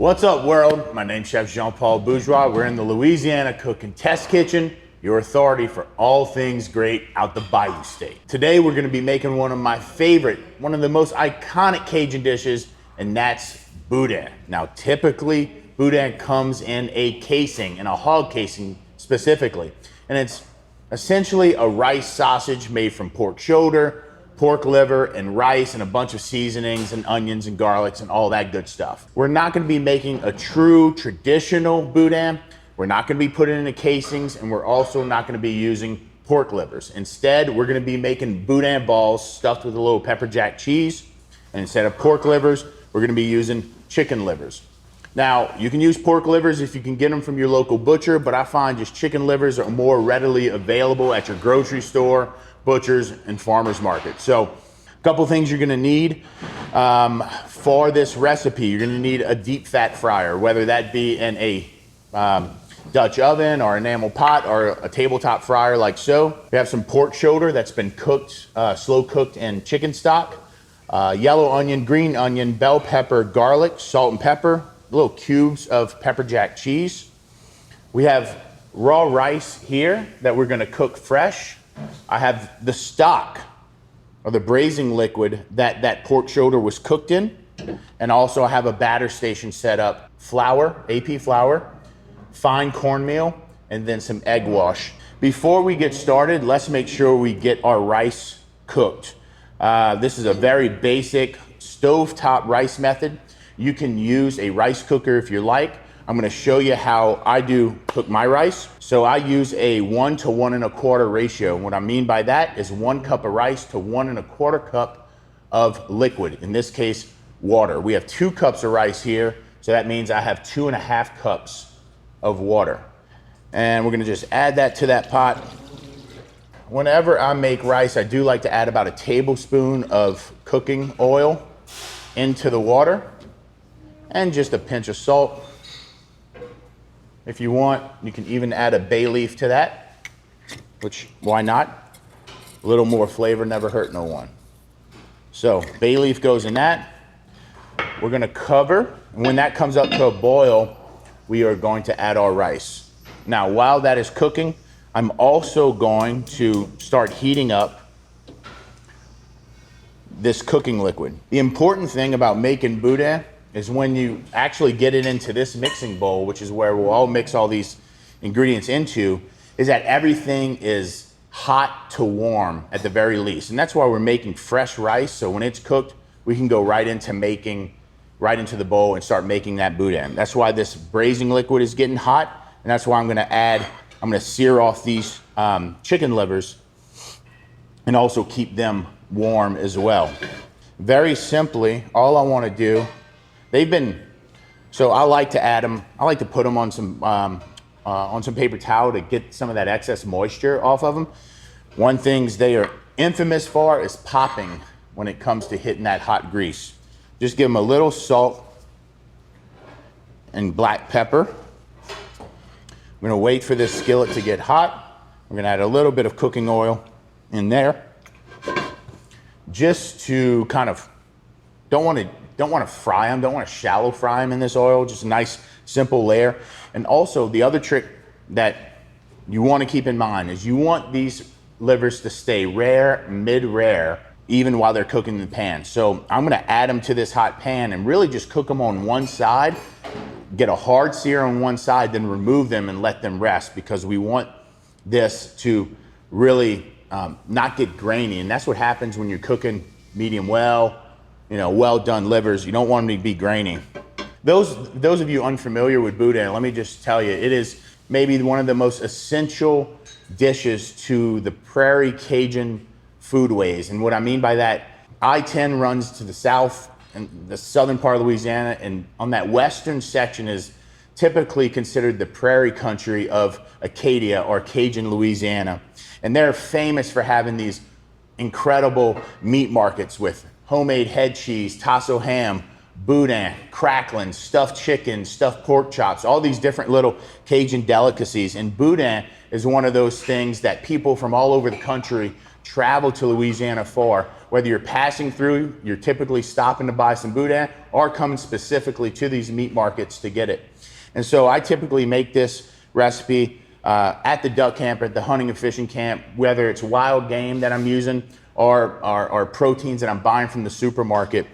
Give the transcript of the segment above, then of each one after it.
What's up, world? My name's Chef Jean-Paul Bourgeois. We're in the Louisiana Cookin Test Kitchen, your authority for all things great out the Bayou State. Today, we're gonna be making one of my favorite, one of the most iconic Cajun dishes, and that's Boudin. Now, typically, Boudin comes in a casing, in a hog casing specifically, and it's essentially a rice sausage made from pork shoulder, pork liver, and rice, and a bunch of seasonings and onions and garlics and all that good stuff. We're not gonna be making a true traditional Boudin. We're not gonna be putting it in the casings, and we're also not gonna be using pork livers. Instead, we're gonna be making Boudin balls stuffed with a little pepper jack cheese. And instead of pork livers, we're gonna be using chicken livers. Now, you can use pork livers if you can get them from your local butcher, but I find just chicken livers are more readily available at your grocery store, butchers, and farmers market. So a couple things you're gonna need for this recipe. You're gonna need a deep fat fryer, whether that be in a Dutch oven or enamel pot or a tabletop fryer like so. We have some pork shoulder that's been cooked, slow cooked in chicken stock, yellow onion, green onion, bell pepper, garlic, salt and pepper, little cubes of pepper jack cheese. We have raw rice here that we're gonna cook fresh. I have the stock or the braising liquid that pork shoulder was cooked in. And also I have a batter station set up, flour, AP flour, fine cornmeal, and then some egg wash. Before we get started, let's make sure we get our rice cooked. This is a very basic stovetop rice method. You can use a rice cooker if you like. I'm gonna show you how I do cook my rice. So I use a 1 to 1 1/4 ratio. What I mean by that is 1 cup of rice to 1 1/4 cup of liquid, in this case, water. We have 2 cups of rice here, so that means I have 2.5 cups of water. And we're gonna just add that to that pot. Whenever I make rice, I do like to add about a tablespoon of cooking oil into the water and just a pinch of salt. If you want, you can even add a bay leaf to that, which, why not? A little more flavor never hurt no one. So bay leaf goes in that. We're gonna cover, and when that comes up to a boil, we are going to add our rice. Now, while that is cooking, I'm also going to start heating up this cooking liquid. The important thing about making Boudin is when you actually get it into this mixing bowl, which is where we'll all mix all these ingredients into, is that everything is hot to warm at the very least. And that's why we're making fresh rice. So when it's cooked, we can go right into the bowl and start making that Boudin. That's why this braising liquid is getting hot. And that's why I'm gonna sear off these chicken livers and also keep them warm as well. Very simply, all I wanna do, so I like to add them, I like to put them on some paper towel to get some of that excess moisture off of them. One thing they are infamous for is popping when it comes to hitting that hot grease. Just give them a little salt and black pepper. I'm gonna wait for this skillet to get hot. We're gonna add a little bit of cooking oil in there, just to kind of, don't want to fry them, don't want to shallow fry them in this oil, just a nice simple layer. And also the other trick that you want to keep in mind is you want these livers to stay rare, mid-rare, even while they're cooking in the pan. So I'm gonna add them to this hot pan and really just cook them on one side, get a hard sear on one side, then remove them and let them rest, because we want this to really not get grainy. And that's what happens when you're cooking medium well, well done livers. You don't want them to be grainy. Those of you unfamiliar with Boudin, let me just tell you, it is maybe one of the most essential dishes to the Prairie Cajun foodways. And what I mean by that, I-10 runs to the south and the southern part of Louisiana, and on that western section is typically considered the prairie country of Acadia or Cajun Louisiana. And they're famous for having these incredible meat markets with homemade head cheese, tasso ham, Boudin, cracklin, stuffed chicken, stuffed pork chops, all these different little Cajun delicacies. And Boudin is one of those things that people from all over the country travel to Louisiana for. Whether you're passing through, you're typically stopping to buy some Boudin, or coming specifically to these meat markets to get it. And so I typically make this recipe at the duck camp, at the hunting and fishing camp, whether it's wild game that I'm using or proteins that I'm buying from the supermarket.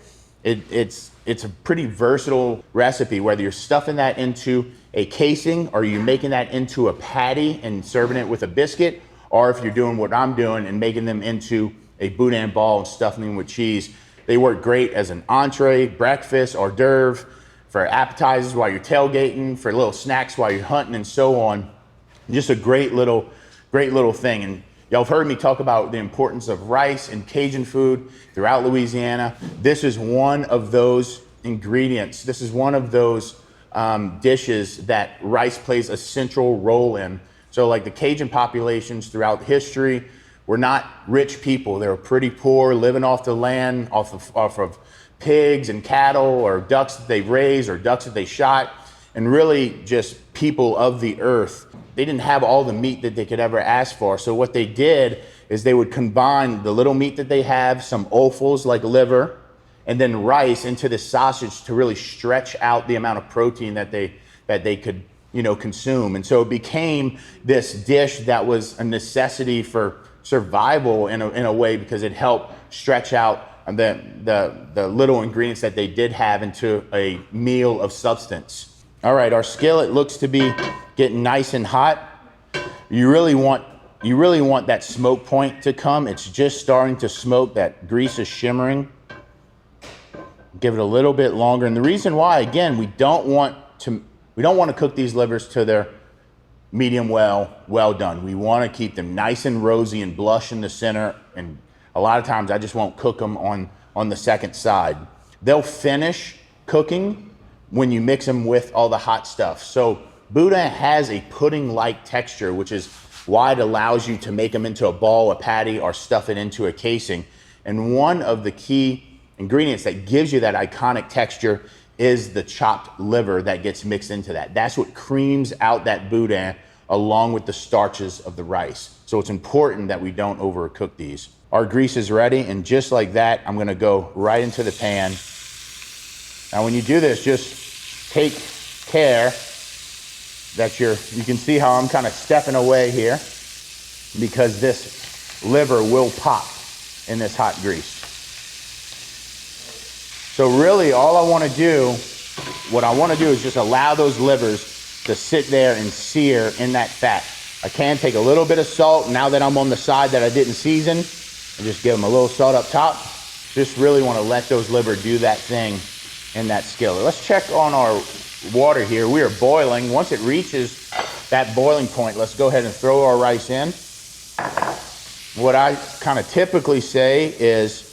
It's a pretty versatile recipe, whether you're stuffing that into a casing or you're making that into a patty and serving it with a biscuit, or if you're doing what I'm doing and making them into a Boudin ball and stuffing them with cheese. They work great as an entree, breakfast, hors d'oeuvre, for appetizers while you're tailgating, for little snacks while you're hunting, and so on. Just a great little thing. And y'all have heard me talk about the importance of rice and Cajun food throughout Louisiana. This is one of those ingredients. This is one of those dishes that rice plays a central role in. So like the Cajun populations throughout history were not rich people. They were pretty poor, living off the land, off of pigs and cattle, or ducks that they raised, or ducks that they shot, and really just people of the earth. They didn't have all the meat that they could ever ask for. So what they did is they would combine the little meat that they have, some offals like liver, and then rice into the sausage to really stretch out the amount of protein that they could, consume. And so it became this dish that was a necessity for survival in a way, because it helped stretch out the little ingredients that they did have into a meal of substance. All right, our skillet looks to be getting nice and hot. You really want that smoke point to come. It's just starting to smoke. That grease is shimmering. Give it a little bit longer. And the reason why, again, we don't want to cook these livers to their medium well done. We want to keep them nice and rosy and blush in the center. And a lot of times I just won't cook them on the second side. They'll finish cooking when you mix them with all the hot stuff. So Boudin has a pudding-like texture, which is why it allows you to make them into a ball, a patty, or stuff it into a casing. And one of the key ingredients that gives you that iconic texture is the chopped liver that gets mixed into that. That's what creams out that Boudin along with the starches of the rice. So it's important that we don't overcook these. Our grease is ready, and just like that, I'm gonna go right into the pan. Now when you do this, just take care that you can see how I'm kind of stepping away here, because this liver will pop in this hot grease. So really what I want to do is just allow those livers to sit there and sear in that fat. I can take a little bit of salt now that I'm on the side that I didn't season, and just give them a little salt up top. Just really want to let those liver do that thing in that skillet. Let's check on our water here. We are boiling. Once it reaches that boiling point, let's go ahead and throw our rice in. What I kind of typically say is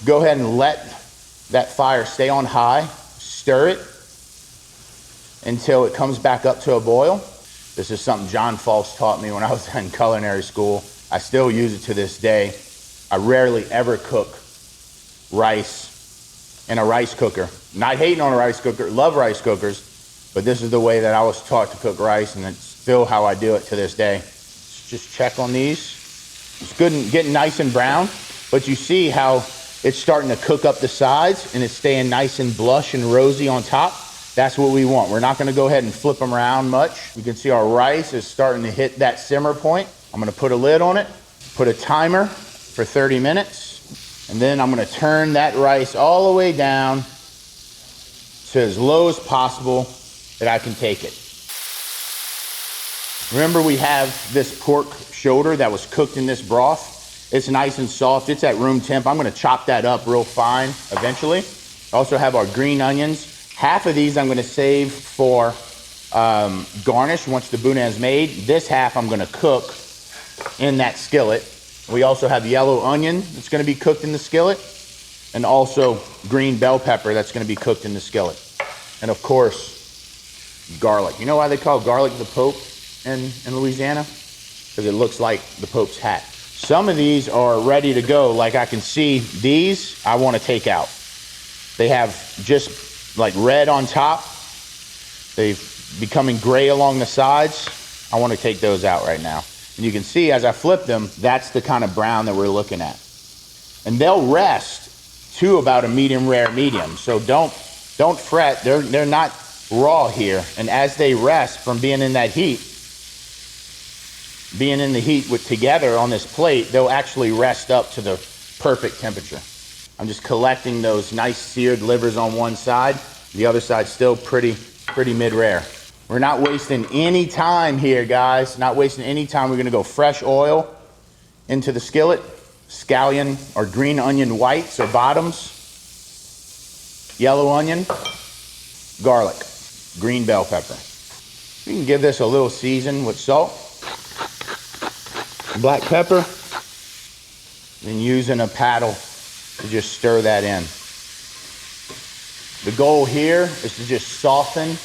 go ahead and let that fire stay on high, stir it until it comes back up to a boil. This is something John False taught me when I was in culinary school. I still use it to this day. I rarely ever cook rice in a rice cooker. Not hating on a rice cooker, love rice cookers, but this is the way that I was taught to cook rice, and it's still how I do it to this day. Let's just check on these. It's good and getting nice and brown, but you see how it's starting to cook up the sides and it's staying nice and blush and rosy on top. That's what we want. We're not gonna go ahead and flip them around much. You can see our rice is starting to hit that simmer point. I'm gonna put a lid on it, put a timer for 30 minutes, and then I'm gonna turn that rice all the way down to as low as possible that I can take it. Remember, we have this pork shoulder that was cooked in this broth. It's nice and soft. It's at room temp. I'm gonna chop that up real fine eventually. I also have our green onions. Half of these I'm gonna save for garnish once the Boudin is made. This half I'm gonna cook in that skillet. We also have yellow onion that's gonna be cooked in the skillet, and also green bell pepper that's gonna be cooked in the skillet. And of course, garlic. You know why they call garlic the Pope in Louisiana? Because it looks like the Pope's hat. Some of these are ready to go. Like I can see these, I want to take out. They have just like red on top. They've becoming gray along the sides. I want to take those out right now. And you can see as I flip them, that's the kind of brown that we're looking at. And they'll rest to about a medium rare medium. So don't fret, they're not raw here. And as they rest from being in that heat, being in the heat together on this plate, they'll actually rest up to the perfect temperature. I'm just collecting those nice seared livers on one side. The other side's still pretty mid-rare. We're not wasting any time here, guys. Not wasting any time. We're gonna go fresh oil into the skillet, scallion or green onion whites or bottoms, yellow onion, garlic, green bell pepper. We can give this a little season with salt, black pepper, and using a paddle to just stir that in. The goal here is to just soften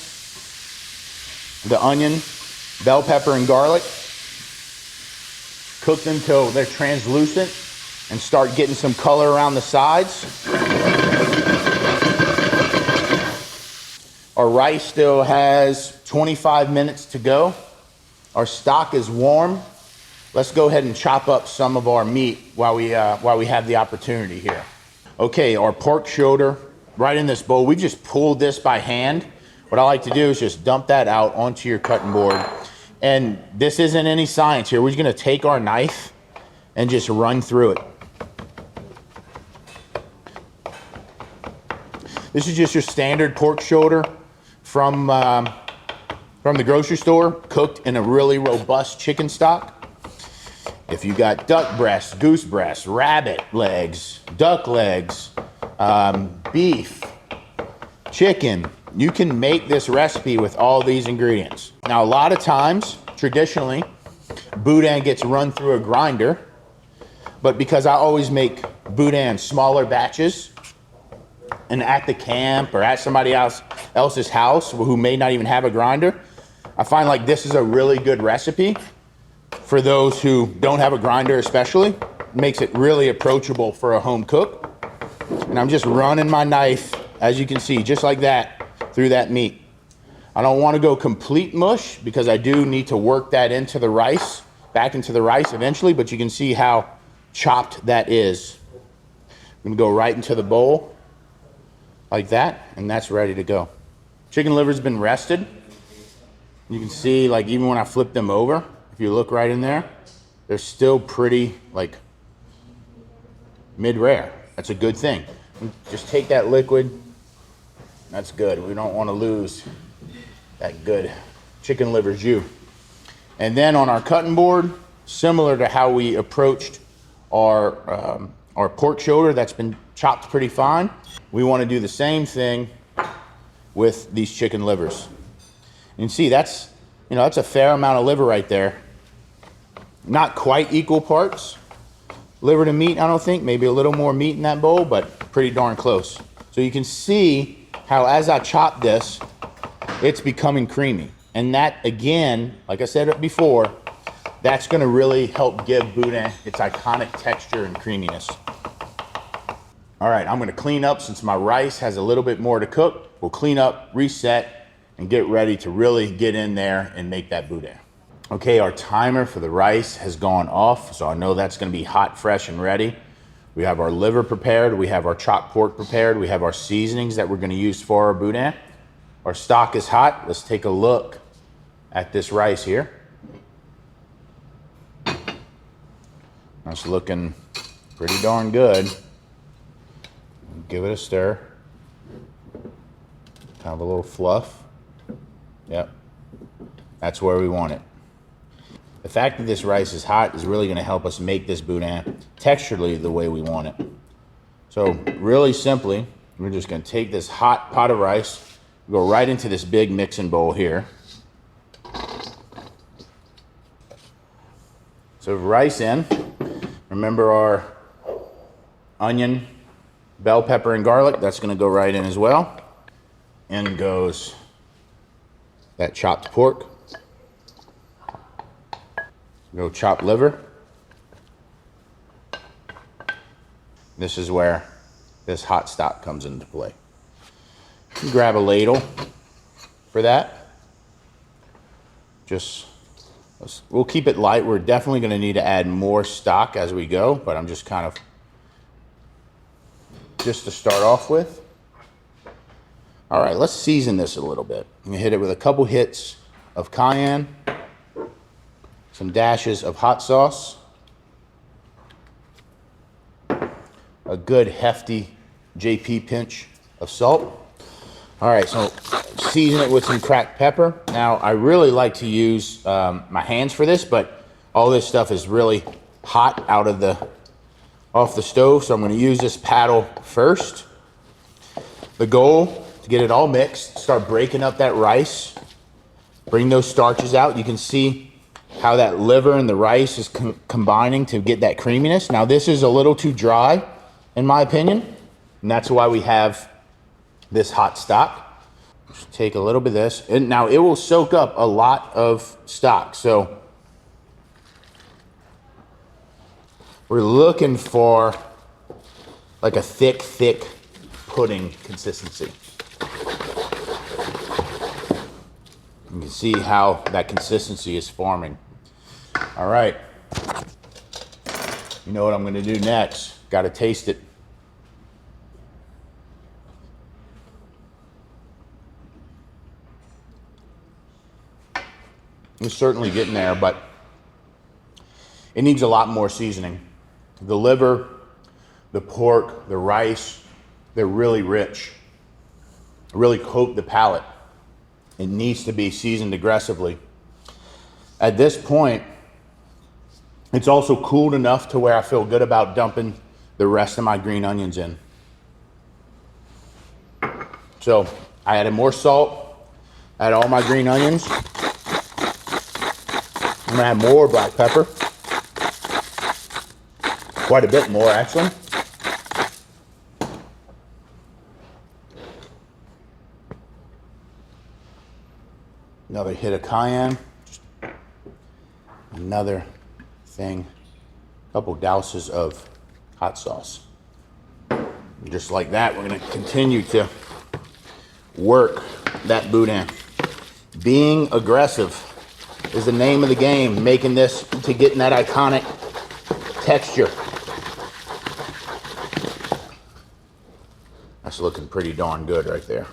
the onion, bell pepper, and garlic. Cook them till they're translucent and start getting some color around the sides. Our rice still has 25 minutes to go. Our stock is warm. Let's go ahead and chop up some of our meat while we have the opportunity here. Okay, our pork shoulder right in this bowl. We just pulled this by hand. What I like to do is just dump that out onto your cutting board. And this isn't any science here. We're just gonna take our knife and just run through it. This is just your standard pork shoulder from the grocery store, cooked in a really robust chicken stock. If you got duck breasts, goose breasts, rabbit legs, duck legs, beef, chicken, you can make this recipe with all these ingredients. Now, a lot of times, traditionally, Boudin gets run through a grinder, but because I always make Boudin smaller batches, and at the camp or at somebody else's house who may not even have a grinder, I find like this is a really good recipe for those who don't have a grinder especially. It makes it really approachable for a home cook. And I'm just running my knife, as you can see, just like that, through that meat. I don't want to go complete mush because I do need to work that into the rice, back into the rice eventually, but you can see how chopped that is. I'm gonna go right into the bowl like that, and that's ready to go. Chicken liver's been rested. You can see, like, even when I flip them over, if you look right in there, they're still pretty, like, mid-rare. That's a good thing. Just take that liquid. That's good. We don't want to lose that good chicken liver jus. And then on our cutting board, similar to how we approached our pork shoulder that's been chopped pretty fine, we want to do the same thing with these chicken livers. You can see that's a fair amount of liver right there. Not quite equal parts liver to meat, I don't think. Maybe a little more meat in that bowl, but pretty darn close. So you can see how as I chop this, it's becoming creamy. And that, again, like I said before, that's going to really help give Boudin its iconic texture and creaminess. All right, I'm going to clean up since my rice has a little bit more to cook. We'll clean up, reset, and get ready to really get in there and make that Boudin. Okay, our timer for the rice has gone off, so I know that's going to be hot, fresh, and ready. We have our liver prepared. We have our chopped pork prepared. We have our seasonings that we're going to use for our Boudin. Our stock is hot. Let's take a look at this rice here. That's looking pretty darn good. Give it a stir. Kind of a little fluff. Yep. That's where we want it. The fact that this rice is hot is really going to help us make this Boudin texturally the way we want it. So really simply, we're just going to take this hot pot of rice, go right into this big mixing bowl here. So rice in. Remember our onion, bell pepper, and garlic. That's going to go right in as well. In goes that chopped pork. Go chopped liver. This is where this hot stock comes into play. You grab a ladle for that. Just We'll keep it light. We're definitely going to need to add more stock as we go, but I'm just kind of, just to start off with. All right, let's season this a little bit. I'm gonna hit it with a couple hits of cayenne, some dashes of hot sauce, a good hefty JP pinch of salt. All right, so season it with some cracked pepper. Now, I really like to use my hands for this, but all this stuff is really hot off the stove, so I'm gonna use this paddle first. The goal, to get it all mixed, start breaking up that rice, bring those starches out. You can see how that liver and the rice is combining to get that creaminess. Now, this is a little too dry, in my opinion, and that's why we have this hot stock. Just take a little bit of this, and now it will soak up a lot of stock. So we're looking for like a thick pudding consistency. You can see how that consistency is forming. All right. You know what I'm gonna do next? Got to taste it. It's certainly getting there, but it needs a lot more seasoning. The liver, the pork, the rice, they're really rich, really coat the palate. It needs to be seasoned aggressively. At this point, it's also cooled enough to where I feel good about dumping the rest of my green onions in. So I added more salt, add all my green onions. I'm gonna add more black pepper. Quite a bit more, actually. Another hit of cayenne. Just another thing. A couple douses of hot sauce. And just like that, we're gonna continue to work that boudin. Being aggressive is the name of the game, making this to getting that iconic texture. That's looking pretty darn good right there.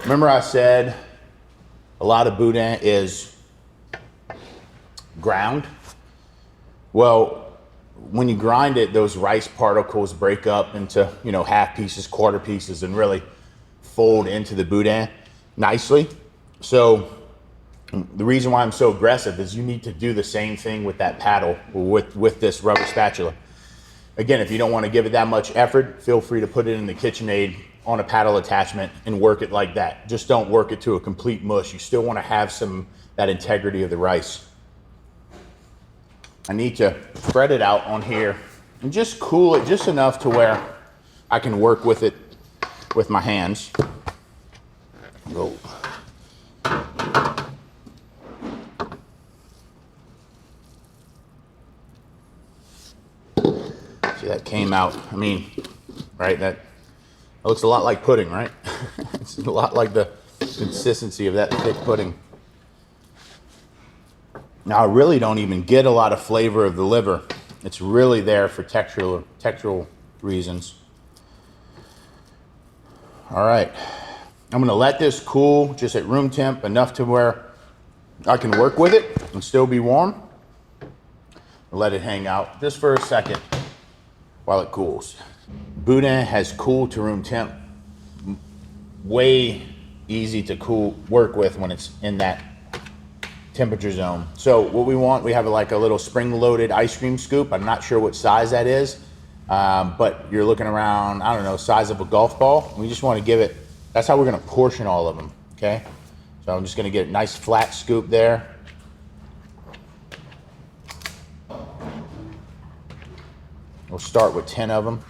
Remember I said a lot of boudin is ground? Well, when you grind it, those rice particles break up into, you know, half pieces, quarter pieces, and really fold into the boudin nicely. So the reason why I'm so aggressive is you need to do the same thing with that paddle, with this rubber spatula. Again, if you don't want to give it that much effort, feel free to put it in the KitchenAid on a paddle attachment and work it like that. Just don't work it to a complete mush. You still want to have that integrity of the rice. I need to spread it out on here and just cool it just enough to where I can work with it with my hands. Go. See, that came out, I mean, right, that looks a lot like pudding, right? It's a lot like the consistency of that thick pudding. Now, I really don't even get a lot of flavor of the liver. It's really there for textural reasons. All right, I'm gonna let this cool just at room temp enough to where I can work with it and still be warm. Let it hang out just for a second while it cools. Boudin has cooled to room temp. Way easy to work with when it's in that temperature zone. So what we want, we have like a little spring-loaded ice cream scoop. I'm not sure what size that is, but you're looking around, I don't know, size of a golf ball. We just want to give it, that's how we're going to portion all of them, okay? So I'm just going to get a nice flat scoop there. We'll start with 10 of them.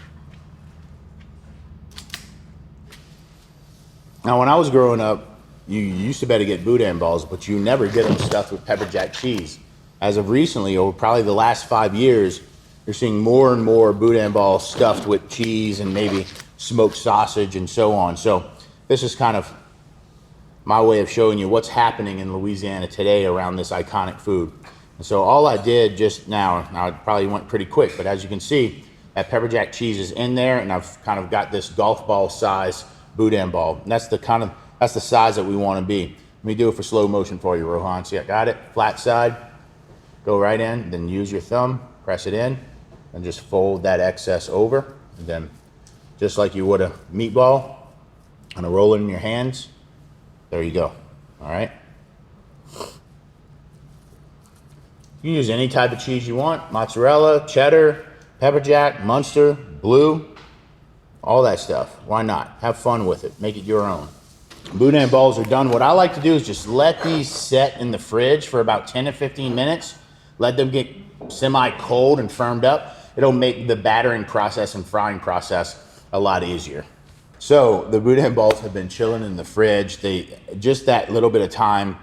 Now, when I was growing up, you used to be able to get boudin balls, but you never get them stuffed with pepper jack cheese. As of recently, over probably the last 5 years, you're seeing more and more boudin balls stuffed with cheese and maybe smoked sausage and so on. So this is kind of my way of showing you what's happening in Louisiana today around this iconic food. And so all I did just now it probably went pretty quick, but as you can see, that pepper jack cheese is in there, and I've kind of got this golf ball size Boudin ball. And that's the size that we want to be. Let me do it for slow motion for you, Rohan. See, I got it, flat side. Go right in, then use your thumb, press it in, and just fold that excess over. And then, just like you would a meatball, kind of roll it in your hands. There you go. All right. You can use any type of cheese you want: mozzarella, cheddar, pepper jack, Munster, blue, all that stuff. Why not? Have fun with it. Make it your own. Boudin balls are done. What I like to do is just let these set in the fridge for about 10 to 15 minutes. Let them get semi-cold and firmed up. It'll make the battering process and frying process a lot easier. So the Boudin balls have been chilling in the fridge. Just that little bit of time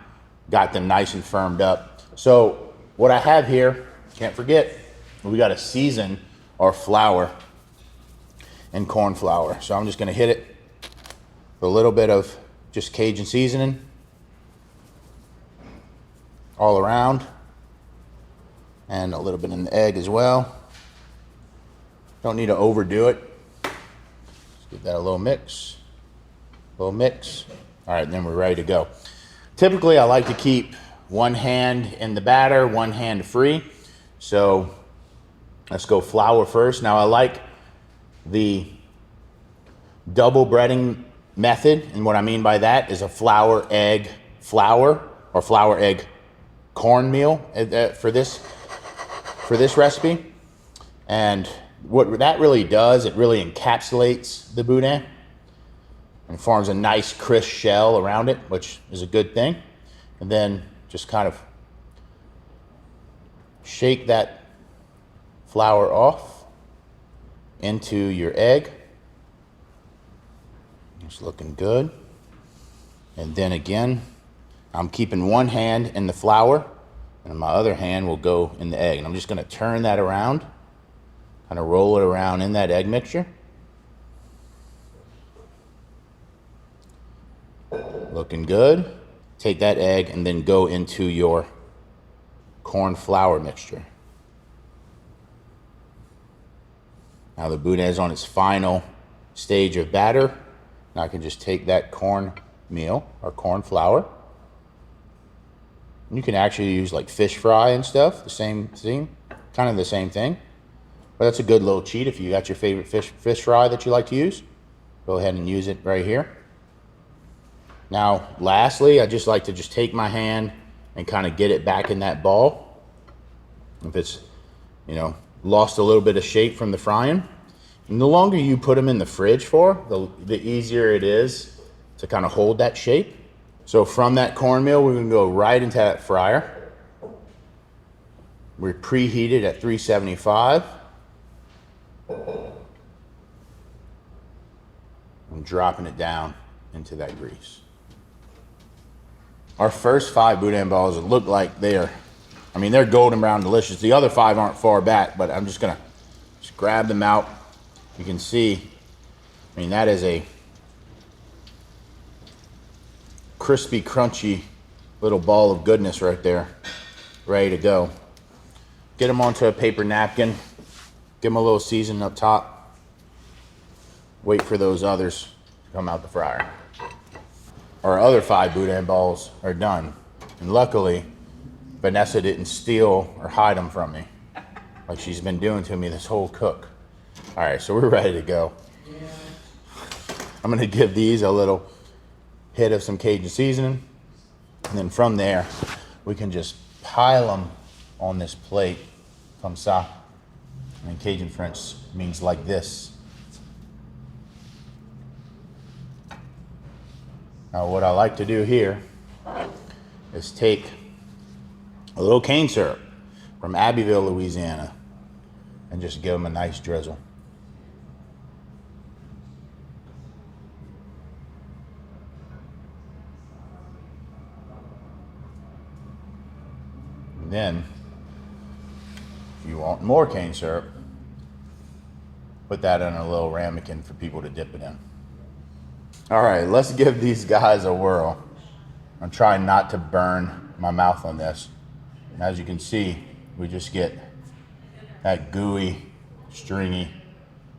got them nice and firmed up. So what I have here, can't forget, we got to season our flour and corn flour. So I'm just going to hit it with a little bit of just Cajun seasoning all around, and a little bit in the egg as well. Don't need to overdo it. Just give that a little mix. All right, then we're ready to go. Typically, I like to keep one hand in the batter, one hand free. So let's go flour first. Now I like the double breading method, and what I mean by that is a flour egg flour or flour egg cornmeal for this recipe. And what that really does, it really encapsulates the Boudin and forms a nice crisp shell around it, which is a good thing. And then just kind of shake that flour off into your egg. It's looking good. And then again, I'm keeping one hand in the flour, and my other hand will go in the egg. And I'm just going to turn that around, kind of roll it around in that egg mixture. Looking good. Take that egg and then go into your corn flour mixture. Now the Boudin is on its final stage of batter. Now I can just take that cornmeal or corn flour. You can actually use like fish fry and stuff, the same thing, kind of the same thing. But that's a good little cheat if you got your favorite fish fry that you like to use. Go ahead and use it right here. Now, lastly, I just like to just take my hand and kind of get it back in that ball. If it's, lost a little bit of shape from the frying. And the longer you put them in the fridge for, the easier it is to kind of hold that shape. So from that cornmeal, we're going to go right into that fryer. We're preheated at 375. I'm dropping it down into that grease. Our first 5 Boudin balls look like they're golden brown delicious. The other 5 aren't far back, but I'm just gonna grab them out. You can see, that is a crispy, crunchy little ball of goodness right there, ready to go. Get them onto a paper napkin, give them a little seasoning up top. Wait for those others to come out the fryer. Our other 5 Boudin balls are done. And luckily, Vanessa didn't steal or hide them from me like she's been doing to me this whole cook. All right, so we're ready to go. I'm gonna give these a little hit of some Cajun seasoning. And then from there, we can just pile them on this plate, comme ça. And Cajun French means like this. Now what I like to do here is take a little cane syrup from Abbeville, Louisiana, and just give them a nice drizzle. And then, if you want more cane syrup, put that in a little ramekin for people to dip it in. All right, let's give these guys a whirl. I'm trying not to burn my mouth on this. And as you can see, we just get that gooey, stringy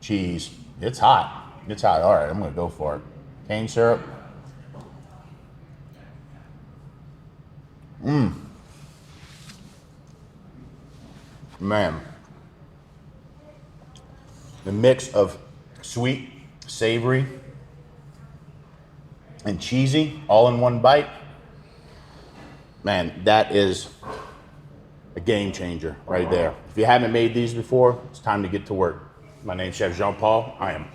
cheese. It's hot. It's hot. All right, I'm gonna go for it. Cane syrup. Man. The mix of sweet, savory, and cheesy all in one bite. Man, that is a game changer right there. If you haven't made these before, it's time to get to work. My name's Chef Jean Paul. I am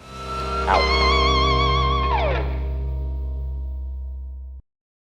out.